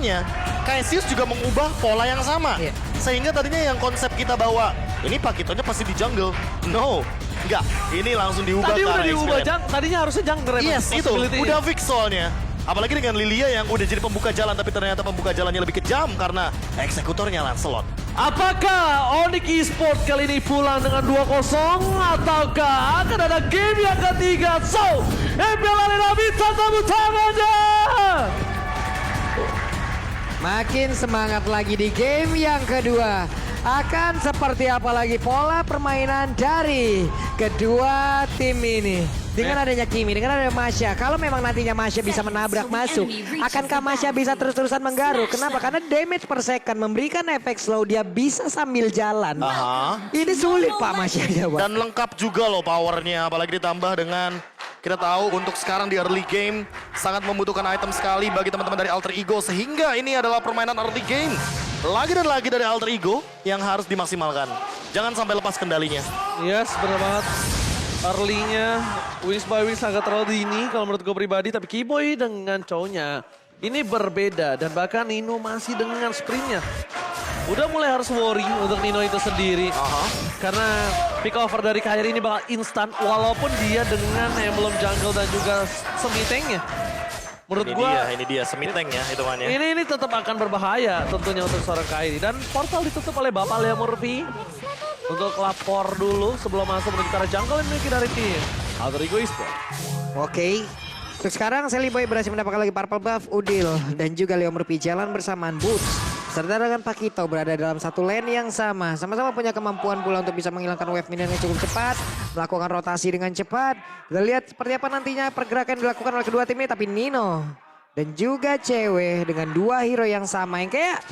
masalahnya Cassius juga mengubah pola yang sama. Sehingga tadinya yang konsep kita bawa, ini Pakitonya pasti di jungle. No, enggak. Ini langsung diubah. Tadi udah diubah, tadinya harusnya jungle. Yes, itu udah fix soalnya. Apalagi dengan Lilia yang udah jadi pembuka jalan, tapi ternyata pembuka jalannya lebih kejam karena eksekutornya Lancelot. Apakah Onyx Esports kali ini pulang dengan 2-0 ataukah akan ada game yang ketiga? So, MPL Arena Bintang tepuk tangannya! Makin semangat lagi di game yang kedua. Akan seperti apa lagi pola permainan dari kedua tim ini. Dengan adanya Kimi, dengan adanya Masya. Kalau memang nantinya Masya bisa menabrak masuk, akankah Masya bisa terus-terusan menggaruk? Kenapa? Karena damage per second memberikan efek slow, dia bisa sambil jalan. Ini sulit Pak Masya. Dan lengkap juga loh powernya, apalagi ditambah dengan kita tahu untuk sekarang di early game sangat membutuhkan item sekali bagi teman-teman dari Alter Ego. Sehingga ini adalah permainan early game. Lagi dan lagi dari Alter Ego yang harus dimaksimalkan. Jangan sampai lepas kendalinya. Yes, benar banget. Early-nya Wings by Wings agak terlalu dini kalau menurut gue pribadi. Tapi Keyboy dengan cowoknya ini berbeda. Dan bahkan Nino masih dengan sprintnya. Udah mulai harus worry untuk Nino itu sendiri. Karena pick over dari Kairi ini bakal instan. Walaupun dia dengan emblem jungle dan juga semi-tanknya. Menurut gua ini dia semi-tank ya hitungannya. Ini tetap akan berbahaya tentunya untuk seorang Kairi. Dan portal ditutup oleh Bapak Lea Murphy. Untuk lapor dulu sebelum masuk menuju ke arah jungle yang dimiliki dari tim Alter Ego Esports. Oke. Untuk sekarang Sally Boy berhasil mendapatkan lagi purple buff, Udil dan juga Leo Murphy jalan bersamaan Boots. Serta dengan Pakito berada dalam satu lane yang sama. Sama-sama punya kemampuan pula untuk bisa menghilangkan wave minion yang cukup cepat. Melakukan rotasi dengan cepat. Kita lihat seperti apa nantinya pergerakan yang dilakukan oleh kedua tim ini. Tapi Nino dan juga Cewek dengan dua hero yang sama. Yang kayak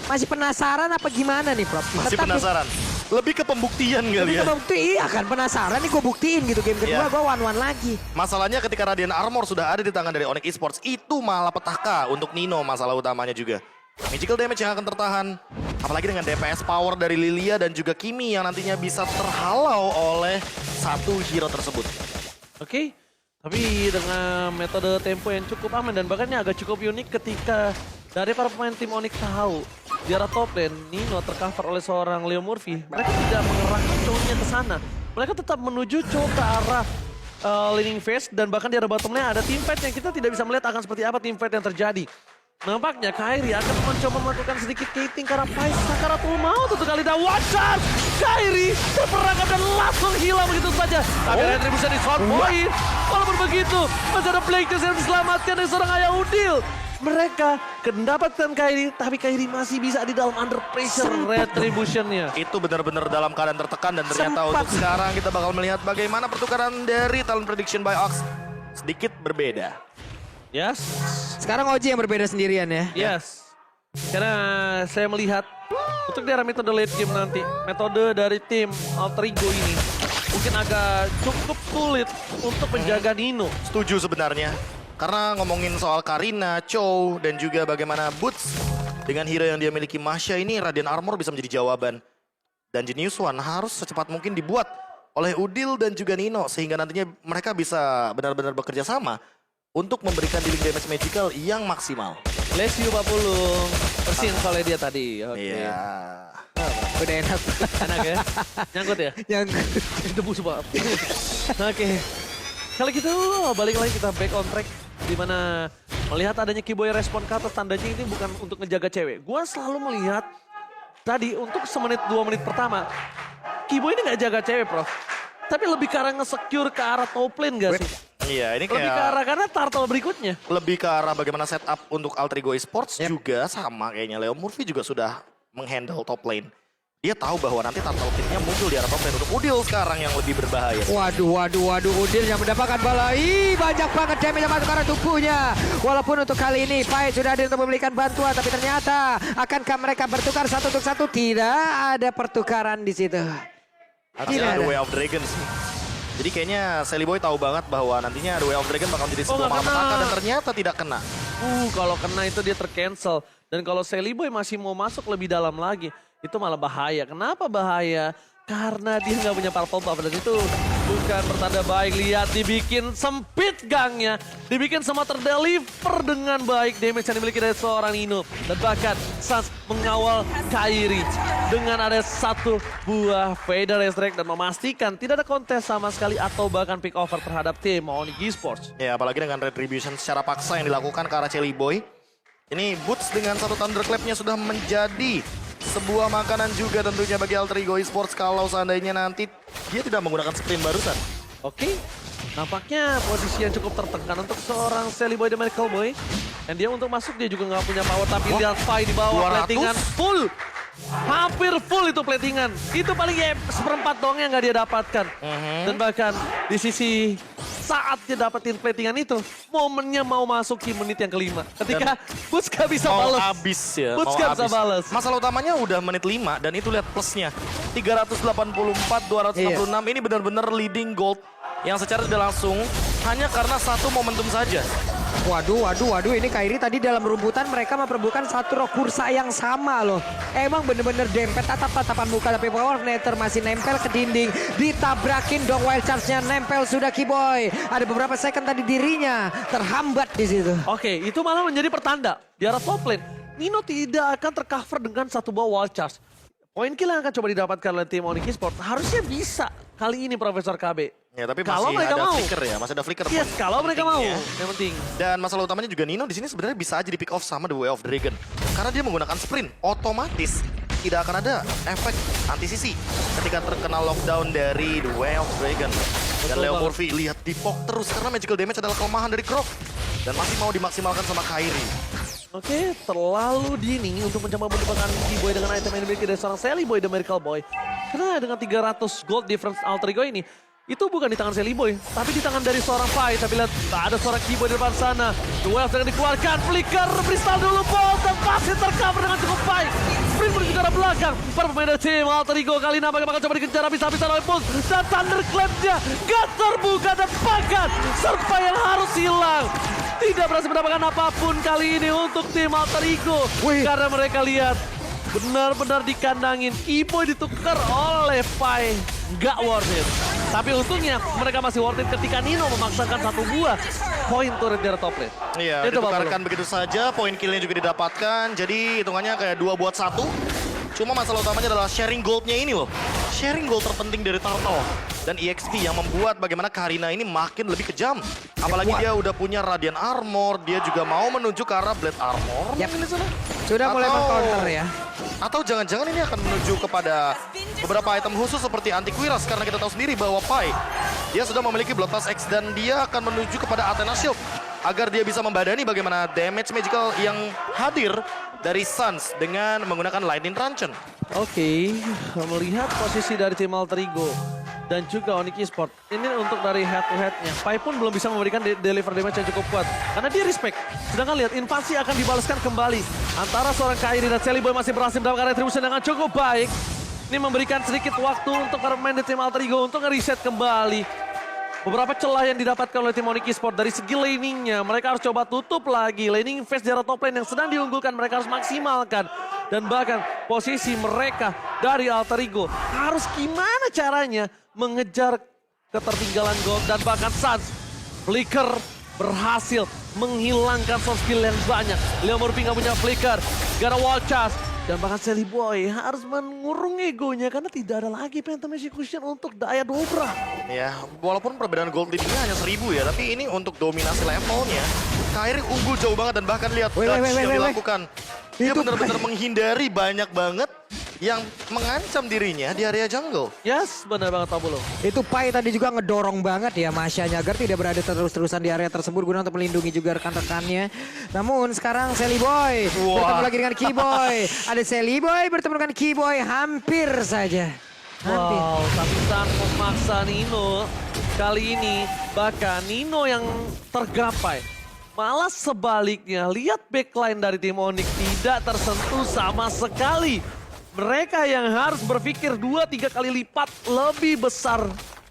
masih penasaran apa gimana nih Prof? Masih penasaran. Lebih ke pembuktian kali Lebih ya. ke bukti, iya kan penasaran nih gue buktiin gitu. Game kedua gue one-one lagi. Masalahnya ketika Radiant Armor sudah ada di tangan dari Onyx Esports, itu malah petaka untuk Nino masalah utamanya juga. Magical damage yang akan tertahan. Apalagi dengan DPS power dari Lilia dan juga Kimi yang nantinya bisa terhalau oleh satu hero tersebut. Oke, tapi dengan metode tempo yang cukup aman dan bahkan agak cukup unik ketika dari para pemain tim Onyx tahu di arah top lane Nino tercover oleh seorang Leo Murphy. Mereka tidak mengerahkan cowoknya ke sana. Mereka tetap menuju cowok ke arah laning phase dan bahkan di arah bottom lane ada team fight yang kita tidak bisa melihat akan seperti apa team fight yang terjadi. Nampaknya Kairi akan mencoba melakukan sedikit gating karena Pais Sakaratul Maut untuk kali dan wajar. Kairi terperangkap dan langsung hilang begitu saja. Tapi retribusi di short point. Walaupun begitu masih ada Blake yang diselamatkan dari seorang Ayah Udil. Mereka mendapatkan Kairi, tapi Kairi masih bisa di dalam under pressure retributionnya. Itu benar-benar dalam keadaan tertekan dan ternyata untuk sekarang kita bakal melihat bagaimana pertukaran dari talent prediction by Ox sedikit berbeda. Yes. Sekarang Oji yang berbeda sendirian ya. Yes. Karena saya melihat untuk di arah metode late game nanti, metode dari tim Alter Ego ini mungkin agak cukup sulit untuk menjaga Nino. Setuju sebenarnya. Karena ngomongin soal Karina, Chow, dan juga bagaimana Boots dengan hero yang dia miliki Masya ini, Radiant Armor bisa menjadi jawaban. Dan Genius One harus secepat mungkin dibuat oleh Udil dan juga Nino. Sehingga nantinya mereka bisa benar-benar bekerja sama untuk memberikan dealing damage magical yang maksimal. Bless you Pak Pulung. Persin soalnya dia tadi. Iya. Udah enak. Enak ya? Nyangkut ya? Nyangkut. Debu sebab. Oke. Kalau gitu balik lagi kita back on track. Dimana melihat adanya Keyboy respon ke atas tandanya ini bukan untuk ngejaga cewek. Gua selalu melihat tadi untuk semenit 2 menit pertama. Keyboy ini gak jaga cewek Prof. Tapi lebih ke arah nge-secure ke arah top lane gak sih? Iya, ini kayak Lebih ke arah karena turtle berikutnya. lebih ke arah bagaimana setup untuk Alter Ego Esports juga sama kayaknya Leo Murphy juga sudah menghandle top lane. Dia tahu bahwa nanti turtle kitnya muncul di arah top lane untuk Udil sekarang yang lebih berbahaya. Waduh, Udil yang mendapatkan bala. Banyak banget damage yang masuk ke arah tubuhnya. Walaupun untuk kali ini Pai sudah ada untuk memberikan bantuan, tapi ternyata akankah mereka bertukar satu untuk satu? Tidak ada pertukaran di situ. Harusnya ada Way of Dragon sih. Jadi kayaknya Sally Boy tahu banget bahwa nantinya The Way of Dragon bakal menjadi sebuah malapetaka dan ternyata tidak kena. Kalau kena itu dia tercancel. Dan kalau Sally Boy masih mau masuk lebih dalam lagi, itu malah bahaya. Kenapa bahaya? karena dia nggak punya purple buff. Dan itu bukan pertanda baik. Lihat dibikin sempit gangnya, dibikin semua terdeliver dengan baik damage yang dimiliki dari seorang Nino. Dan bahkan Sans mengawal Kairi dengan ada satu buah Vader Resurrect dan memastikan tidak ada kontes sama sekali atau bahkan pick over terhadap tim Onyx Esports. Ya, apalagi dengan retribution secara paksa yang dilakukan ke arah Chelly Boy. Ini Boots dengan satu Thunderclap-nya sudah menjadi sebuah makanan juga tentunya bagi Alter Ego Esports kalau seandainya nanti dia tidak menggunakan sprint barusan. Oke, nampaknya posisi yang cukup tertekan untuk seorang Sally Boy The Miracle Boy. Dan dia untuk masuk dia juga nggak punya power, tapi lihat Pai di bawah 200? platingan full. Hampir full itu platingan. Itu paling ya seperempat doang yang nggak dia dapatkan. Dan bahkan di sisi saat dia dapetin platingan itu, momennya mau masuk di menit yang kelima. Ketika Boots gak bisa Mau balas. habis ya. Boots mau gak bisa habis. balas. Masalah utamanya udah menit 5 dan itu lihat plusnya. 384, 266 ini benar-benar leading gold yang secara tidak langsung hanya karena satu momentum saja. Waduh, ini Kairi tadi dalam rumputan mereka memperebutkan satu roh kursa yang sama loh. Emang bener-bener dempet tatap-tatapan muka, tapi Power Nether masih nempel ke dinding. Ditabrakin dong Wild Charge-nya, nempel sudah Keyboy. Ada beberapa second tadi dirinya terhambat di situ. Oke, itu malah menjadi pertanda. Di arah top lane, Nino tidak akan tercover dengan satu buah Wild Charge. Poin kill yang akan coba didapatkan oleh tim Onyx Esports harusnya bisa kali ini Profesor KB. Ya, tapi Kalau masih mereka ada mau. flicker ya, masih ada flicker. Yes, kalau mereka mau. Pentingnya. Yang penting. Dan masalah utamanya juga Nino di sini sebenarnya bisa aja di pick off sama The Way of Dragon. Karena dia menggunakan sprint, otomatis tidak akan ada efek anti-sisi ketika terkena lockdown dari The Way of Dragon. Dan Betul Leo banget. Murphy lihat dipok terus karena magical damage adalah kelemahan dari Croc. Dan masih mau dimaksimalkan sama Kairi. Oke, terlalu dini untuk mencoba mendapatkan Keyboy dengan item yang dimiliki dari seorang Sally Boy The Miracle Boy. Karena dengan 300 gold difference Alter Ego ini, itu bukan di tangan Sally Boy, tapi di tangan dari seorang Pai. Tapi lihat, ada seorang Keyboy di depan sana. The Wells yang dikeluarkan, flicker, Bristol dulu, bolt, dan pasti tercover dengan cukup baik. Sprint menuju ke arah belakang. Para pemain dari tim Alter Ego kali ini bakal coba dikejar habis-habisan oleh Pulse. Dan Thunderclap-nya gak terbuka dan bahkan Serpa yang harus hilang. Tidak berhasil mendapatkan apapun kali ini untuk tim Alter Ego. Karena mereka lihat benar-benar dikandangin. Keyboy ditukar oleh Pai. Gak worth it. Tapi untungnya mereka masih worth it ketika Nino memaksakan satu buah poin turret dari top lane. Iya, Itu Bapak ditukarkan begitu saja, poin killnya juga didapatkan. Jadi hitungannya kayak 2 buat 1. Cuma masalah utamanya adalah sharing goldnya ini loh. Sharing gold terpenting dari Turtle dan EXP yang membuat bagaimana Karina ini makin lebih kejam. Apalagi dia udah punya Radiant Armor, dia juga mau menuju ke arah Blade Armor. Yap. mungkin di sana. Sudah mulai meng-counter ya. Atau jangan-jangan ini akan menuju kepada beberapa item khusus seperti Antiquiras. Karena kita tahu sendiri bahwa Pai, dia sudah memiliki Blood Pass X dan dia akan menuju kepada Athena Shield. Agar dia bisa membadani bagaimana damage magical yang hadir dari Suns dengan menggunakan Lightning Truncheon. Oke, melihat posisi dari tim Alter Ego dan juga Onyx Esports. Ini untuk dari head to headnya. Pai pun belum bisa memberikan deliver damage yang cukup kuat. Karena dia respect. Sedangkan lihat invasi akan dibalaskan kembali. Antara seorang Kairi dan Sally Boy masih berhasil mendapatkan retribution dengan cukup baik. Ini memberikan sedikit waktu untuk para pemain di tim Alter Ego untuk nge-reset kembali. Beberapa celah yang didapatkan oleh tim Onyx Esports dari segi laningnya. Mereka harus coba tutup lagi. Laning phase dari top lane yang sedang diunggulkan mereka harus maksimalkan. Dan bahkan posisi mereka dari Alter Ego harus gimana caranya mengejar ketertinggalan gold. Dan bahkan Suns flicker berhasil menghilangkan soft skill yang banyak. Leo Murphy nggak punya flicker, gak ada wall charge. Dan bahkan Sally Boy harus mengurung egonya karena tidak ada lagi Phantom Execution untuk daya dobrak. Ya, walaupun perbedaan gold leadingnya hanya 1000 ya, tapi ini untuk dominasi levelnya, Kairi unggul jauh banget dan bahkan lihat dodge yang dilakukan. Dia Itu benar-benar menghindari banyak banget yang mengancam dirinya di area jungle. Yes, benar banget Tabulo. Itu Pai tadi juga ngedorong banget ya Masyanya agar tidak berada terus-terusan di area tersebut guna untuk melindungi juga rekan-rekannya. Namun sekarang Sally Boy bertemu lagi dengan Keyboy. Ada Sally Boy bertemu dengan Keyboy hampir saja. Hampir. Wow, tapi Suns memaksa Nino. Kali ini bahkan Nino yang tergapai. Malah sebaliknya, lihat backline dari tim Onyx tidak tersentuh sama sekali. Mereka yang harus berpikir 2-3 kali lipat lebih besar.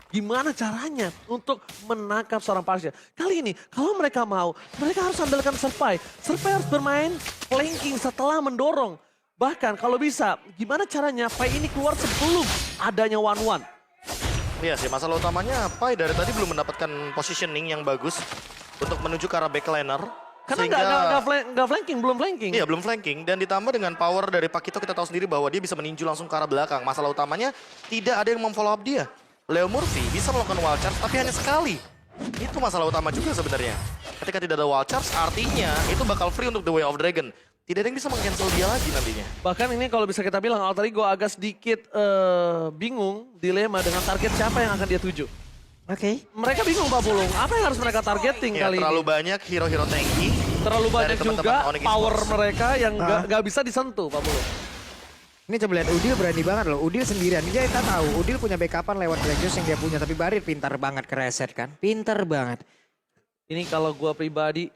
Gimana caranya untuk menangkap seorang Pasha. Kali ini kalau mereka mau, mereka harus andalkan Serpai. Serpai harus bermain flanking setelah mendorong. Bahkan kalau bisa, gimana caranya Pai ini keluar sebelum adanya 1-1? Iya sih, masalah utamanya Pai dari tadi belum mendapatkan positioning yang bagus untuk menuju ke arah backliner. Karena nggak flanking, belum flanking. Iya, belum flanking. Dan ditambah dengan power dari Pakito kita tahu sendiri bahwa dia bisa meninju langsung ke arah belakang. Masalah utamanya tidak ada yang memfollow up dia. Leo Murphy bisa melakukan wall charge tapi hanya sekali. Itu masalah utama juga sebenarnya. Ketika tidak ada wall charge artinya itu bakal free untuk The Way of Dragon. Tidak ada yang bisa meng-cancel dia lagi nantinya. Bahkan ini kalau bisa kita bilang Alter Ego agak sedikit bingung, dilema dengan target siapa yang akan dia tuju. Oke. Mereka bingung Pak Pulung, apa yang harus mereka targeting Ya, kali terlalu ini? banyak hero-hero tanky. Terlalu banyak dari teman-teman juga Onyx power Esports. mereka yang nggak bisa disentuh Pak Pulung. Ini coba lihat Udil berani banget loh. Udil sendirian. Dia kita tahu Udil punya backupan lewat Black Juice yang dia punya. Tapi Barir pintar banget ke reset kan. Pintar banget. Ini kalau gua pribadi,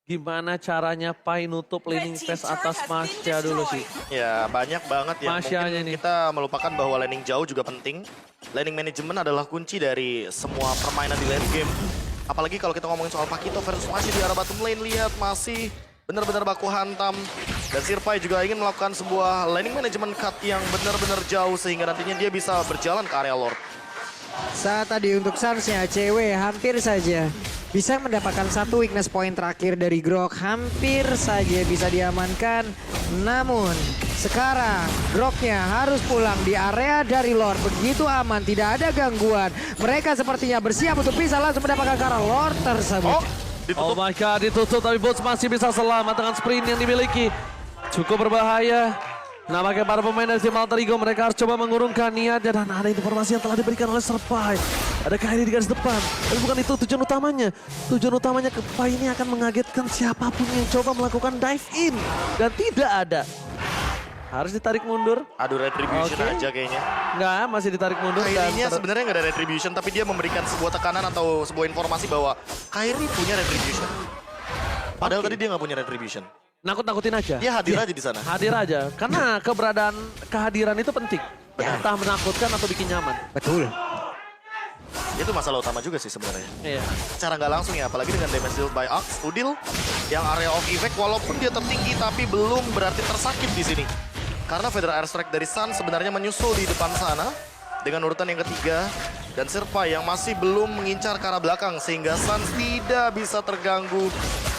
gimana caranya Pai nutup laning phase atas Masya dulu sih. Ya, banyak banget ya. Masyanya Mungkin nih. kita melupakan bahwa laning jauh juga penting. Laning management adalah kunci dari semua permainan di lane game. Apalagi kalau kita ngomongin soal Pakito versus masih di arah bottom lane. Lihat masih benar-benar baku hantam. Dan Sirpai juga ingin melakukan sebuah laning management cut yang benar-benar jauh. Sehingga nantinya dia bisa berjalan ke area Lord. Saat tadi untuk Suns-nya cewek hampir saja bisa mendapatkan satu weakness point terakhir dari Grok. Hampir saja bisa diamankan. Namun sekarang Groknya harus pulang di area dari Lord. Begitu aman, tidak ada gangguan. Mereka sepertinya bersiap untuk bisa langsung mendapatkan ke arah Lord tersebut. Oh, Oh ditutup. my god, ditutup tapi Boots masih bisa selamat dengan sprint yang dimiliki. Cukup berbahaya. Nampaknya para pemain dari tim Alter Ego mereka harus coba mengurungkan niatnya dan ada informasi yang telah diberikan oleh Sirpai. Ada Kairi di garis depan. Tapi bukan itu tujuan utamanya. Tujuan utamanya ke Pai ini akan mengagetkan siapapun yang coba melakukan dive in. Dan tidak ada. Harus ditarik mundur. Aduh, retribution Oke. aja kayaknya. Enggak, masih ditarik mundur. Kairinya sebenarnya nggak ada retribution, tapi dia memberikan sebuah tekanan atau sebuah informasi bahwa Kairi punya retribution. Padahal tadi dia nggak punya retribution. nakut-nakutin aja. Dia hadir aja di sana. Hadir aja. Karena kehadiran itu penting. Entah menakutkan atau bikin nyaman. Betul. Itu masalah utama juga sih sebenarnya. Iya. Secara nggak langsung ya, apalagi dengan damage dealt by Axe, Udil yang area of effect walaupun dia tertinggi tapi belum berarti tersakit di sini. Karena Federal Airstrike dari Sun sebenarnya menyusul di depan sana dengan urutan yang ketiga. Dan Sirpai yang masih belum mengincar ke arah belakang sehingga Sun tidak bisa terganggu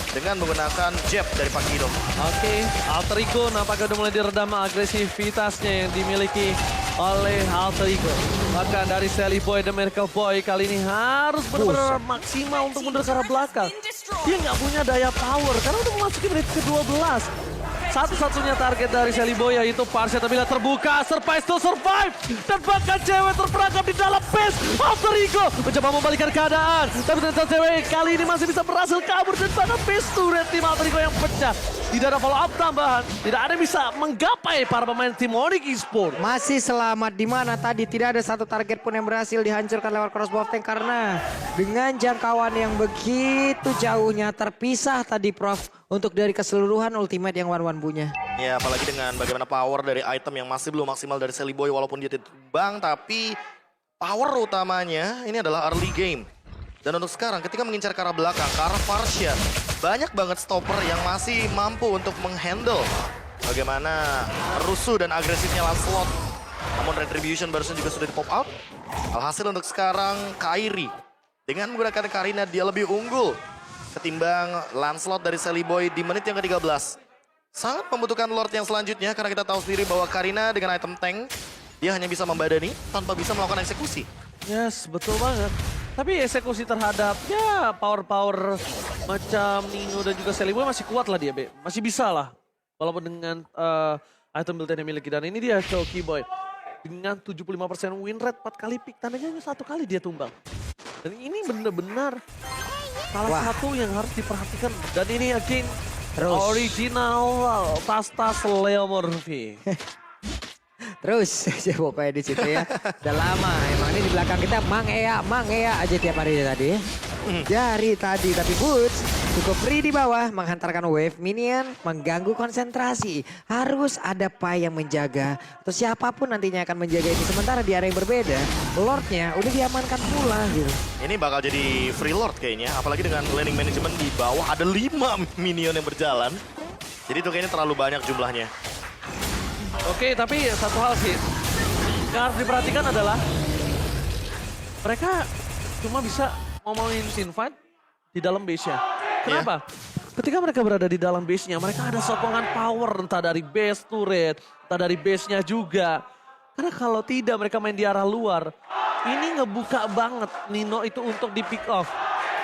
dengan menggunakan jab dari Pakito. Oke, Alter Ego nampaknya udah mulai diredam agresivitasnya yang dimiliki oleh Alter Ego. Bahkan dari Sally Boy dan Miracle Boy kali ini harus benar-benar maksimal untuk mundur ke arah belakang. Dia nggak punya daya power karena udah memasuki menit ke-12. Satu-satunya target dari Sally Boy yaitu Parsha tapi terbuka, Sirpai still survive. Dan bahkan cewek terperangkap di dalam base. Alter Ego mencoba membalikan keadaan. Tapi ternyata cewek kali ini masih bisa berhasil kabur dan bahkan base turret tim Alter Ego yang pecah. Tidak ada follow up tambahan. Tidak ada yang bisa menggapai para pemain tim Onyx Esports. Masih selamat di mana tadi tidak ada satu target pun yang berhasil dihancurkan lewat crossbow tank karena dengan jangkauan yang begitu jauhnya terpisah tadi Prof untuk dari keseluruhan ultimate yang Wan punya. Ya apalagi dengan bagaimana power dari item yang masih belum maksimal dari Sally Boy walaupun dia ditumbang tapi power utamanya ini adalah early game. Dan untuk sekarang ketika mengincar ke arah belakang, ke arah Parsha, banyak banget stopper yang masih mampu untuk menghandle bagaimana rusuh dan agresifnya Lancelot. Namun Retribution barusan juga sudah di pop out. Alhasil untuk sekarang Kairi dengan menggunakan Karina dia lebih unggul ketimbang Lancelot dari Sally Boy di menit yang ke-13. Sangat membutuhkan Lord yang selanjutnya karena kita tahu sendiri bahwa Karina dengan item tank dia hanya bisa membadani tanpa bisa melakukan eksekusi. Yes, betul banget. Tapi eksekusi terhadap ya power-power macam Nino dan juga Sally Boy masih kuat lah dia, Be. Masih bisa lah. Walaupun dengan item build yang dimiliki. Dan ini dia Choki Boy. Dengan 75% win rate 4 kali pick. Tandanya hanya 1 kali dia tumbang. Dan ini benar-benar salah satu yang harus diperhatikan. Dan ini again original tas-tas Leo Murphy. Terus pokoknya di situ ya. Udah lama emang ini di belakang kita Mang Ea aja tiap hari tadi. Dari tadi tapi Boots cukup free di bawah menghantarkan wave minion mengganggu konsentrasi. Harus ada Pai yang menjaga atau siapapun nantinya akan menjaga ini sementara di area yang berbeda. Lordnya udah diamankan pula gitu. Ini bakal jadi free Lord kayaknya apalagi dengan laning management di bawah ada 5 minion yang berjalan. Jadi itu kayaknya terlalu banyak jumlahnya. Oke, tapi satu hal sih yang harus diperhatikan adalah mereka cuma bisa ngomongin teamfight di dalam base-nya. Kenapa? Ketika mereka berada di dalam base-nya, mereka ada sokongan power entah dari base turret, entah dari base-nya juga. Karena kalau tidak mereka main di arah luar, ini ngebuka banget Nino itu untuk di pick off.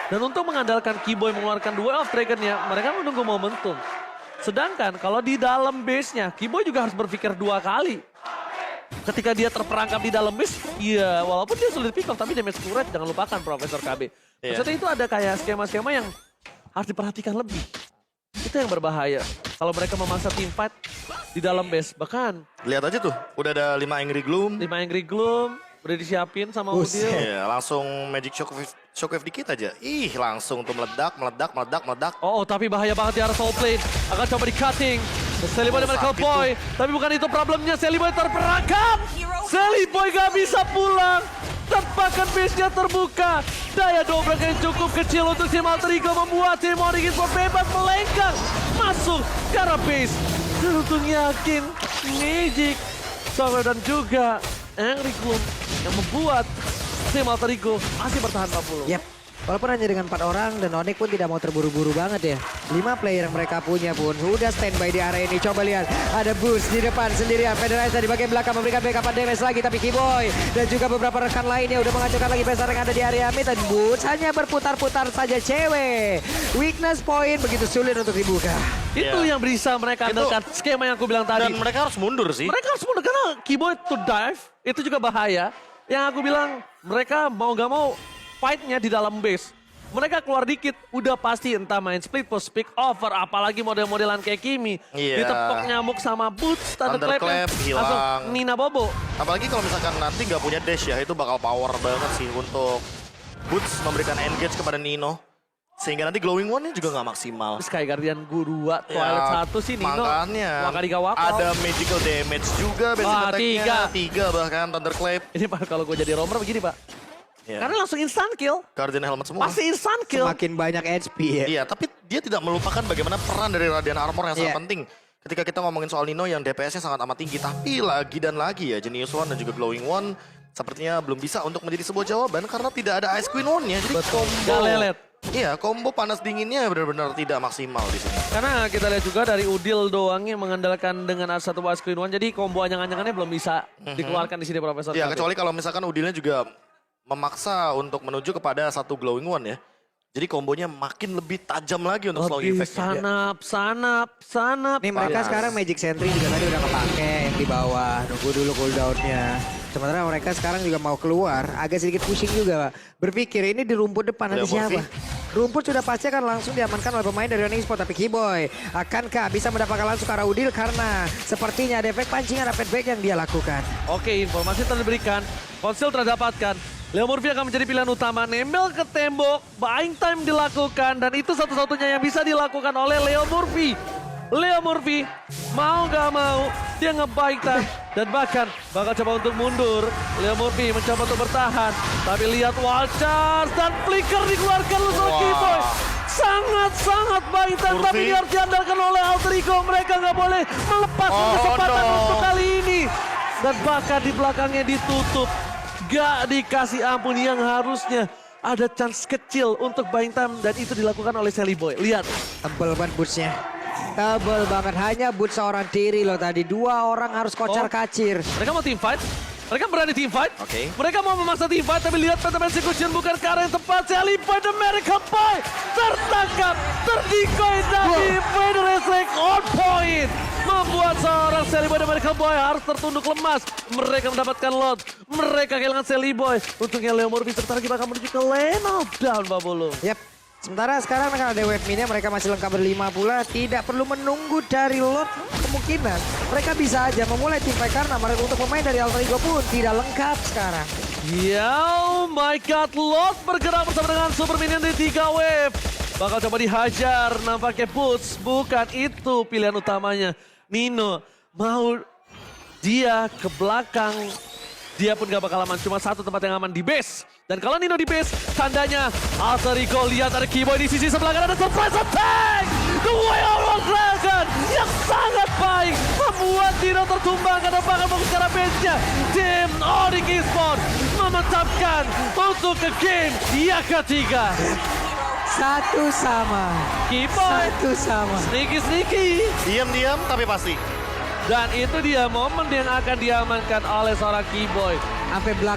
Dan untuk mengandalkan Keyboy mengeluarkan Duel of Dragon-nya, mereka menunggu momentum. Sedangkan kalau di dalam base-nya, Keyboy juga harus berpikir 2 kali. Ketika dia terperangkap di dalam base, ya walaupun dia sulit pick off, tapi damage turret jangan lupakan Profesor KB. Maksudnya itu ada kayak skema-skema yang harus diperhatikan lebih. Itu yang berbahaya. Kalau mereka memaksa teamfight di dalam base, bahkan Lihat aja tuh, udah ada 5 Angry Gloom. 5 Angry Gloom udah disiapin sama Udil. Iya, langsung Magic Shockwave dikit aja. Ih, langsung tuh meledak. Oh, tapi bahaya banget di arah soul plane. Akan coba di cutting. Seliboy dan Medical sakit Boy. Tapi bukan itu problemnya. Seliboy terperangkap. Seliboy gak bisa pulang. Tempakan base-nya terbuka. Daya dobrak yang cukup kecil untuk si Malterigo membuat si Morning Sport bebas melenggang. Masuk ke arah base. Dan untuk yakin Magic Shockwave dan juga Angry Gloom yang membuat si Malterigo masih bertahan 40. Yap. Walaupun hanya dengan 4 orang dan Onyx pun tidak mau terburu-buru banget ya. 5 player yang mereka punya pun sudah standby di area ini. Coba lihat, ada Boost di depan sendirian. Federiza di bagian belakang memberikan backup damage lagi. Tapi Keyboy dan juga beberapa rekan lainnya udah menghancurkan lagi besar yang ada di area mid. Dan Boost hanya berputar-putar saja cewek. Weakness point begitu sulit untuk dibuka. Itu yang bisa mereka andalkan. Skema yang aku bilang tadi. Dan mereka harus mundur sih. Mereka harus mundur karena Keyboy to dive itu juga bahaya. Yang aku bilang mereka mau gak mau fight-nya di dalam base. Mereka keluar dikit udah pasti entah main split post, pick over, apalagi model-modelan kayak Kimi. Iya. Ditepok nyamuk sama Boots, Thunderclap hilang. langsung Nina Bobo. Apalagi kalau misalkan nanti nggak punya dash ya, itu bakal power banget sih untuk Boots memberikan engage kepada Nino. Sehingga nanti Glowing One-nya juga nggak maksimal. Sky Guardian Guru 2, Twilight 1 sih Nino. Makanya Wakadika ada magical damage juga basic Wah, attack-nya. 3 bahkan Thunderclap. Ini Pak kalau gue jadi roamer begini Pak. Ya. Karena langsung instant kill. Guardian helmet semua. Pasti instant kill. Semakin banyak HP ya. Iya, tapi dia tidak melupakan bagaimana peran dari Radiant Armor yang sangat Iya. penting. Ketika kita ngomongin soal Nino yang DPS-nya sangat amat tinggi. Tapi lagi dan lagi ya, Genius One dan juga Glowing One sepertinya belum bisa untuk menjadi sebuah jawaban karena tidak ada Ice Queen One-nya. Jadi combo. Gak lelet. Iya, combo panas dinginnya benar-benar tidak maksimal di sini. Karena kita lihat juga dari Udil doang yang mengandalkan dengan satu Ice Queen One. Jadi combo anyang-anyangannya belum bisa dikeluarkan di sini Profesor. Iya, KB. kecuali kalau misalkan Udilnya juga memaksa untuk menuju kepada satu Glowing One ya. Jadi kombonya makin lebih tajam lagi untuk slow lebih effect-nya. sanap. Nih mereka Panas. sekarang Magic Sentry juga tadi udah kepake yang di bawah. Nunggu dulu cooldown-nya. Sementara mereka sekarang juga mau keluar. Agak sedikit pushing juga Pak. Berpikir ini di rumput depan nanti Leo Murphy. siapa? Rumput sudah pasti akan langsung diamankan oleh pemain dari Onyx Sport. Tapi Keyboy akankah bisa mendapatkan langsung ke arah Udil? Karena sepertinya ada efek pancingan, ada feedback yang dia lakukan. Oke, informasi telah diberikan. Konsil telah dapatkan. Leo Murphy akan menjadi pilihan utama. Nembel ke tembok, buying time dilakukan. Dan itu satu-satunya yang bisa dilakukan oleh Leo Murphy. Leo Murphy mau gak mau dia nge-buying time. Dan bahkan bakal coba untuk mundur. Leo Murphy mencoba untuk bertahan. Tapi lihat Wild Charge dan Flicker dikeluarkan oleh Wah. Keyboy. Sangat-sangat buying time. Tapi Murphy. dia harus diandalkan oleh Alter Ego. Mereka gak boleh melepaskan kesempatan no. untuk kali ini. Dan bahkan di belakangnya ditutup. Gak dikasih ampun yang harusnya ada chance kecil untuk buying time dan itu dilakukan oleh Seliboy. Lihat. Tebel banget bootsnya. Tebel banget. Hanya boots seorang diri loh tadi. 2 orang harus kocar kacir. Mereka mau team fight. Mereka berani team fight. Oke. Mereka mau memaksa team fight tapi lihat Phantom Execution bukan ke arah yang tepat. Seliboy the Miracle Boy tertangkap, terdikoy dari Federation on point. Membuat seorang Seliboy the Miracle Boy harus tertunduk lemas. Mereka mendapatkan lot. Mereka kehilangan Seliboy. Untungnya Leo Murphy tertarik bakal menuju ke lane of down Babolo. Yap. Sementara sekarang karena ada wave minnya mereka masih lengkap berlima pula. Tidak perlu menunggu dari lot kemungkinan. Mereka bisa aja memulai tim fight karena mereka untuk pemain dari Alter Ego pun tidak lengkap sekarang. Ya, oh my god, Lot bergerak bersama dengan Super Minion di 3 wave. Bakal coba dihajar, nampaknya Boots. Bukan itu pilihan utamanya. Nino mau dia ke belakang. Dia pun gak bakal aman, cuma satu tempat yang aman di base. Dan kalau Nino di base, tandanya Alter Ego lihat ada Keyboy di sisi sebelah kanan, ada surprise attack! The Way of Dragon yang sangat baik membuat diri Hero tertumbangkan dan bahkan fokus ke arah benchnya. Tim Onyx Esports memantapkan untuk ke game yang ketiga. Satu sama. Kiboy, Satu sama. sneaky. Diam-diam tapi pasti. Dan itu dia momen yang akan diamankan oleh seorang Kiboy. Sampai belakang.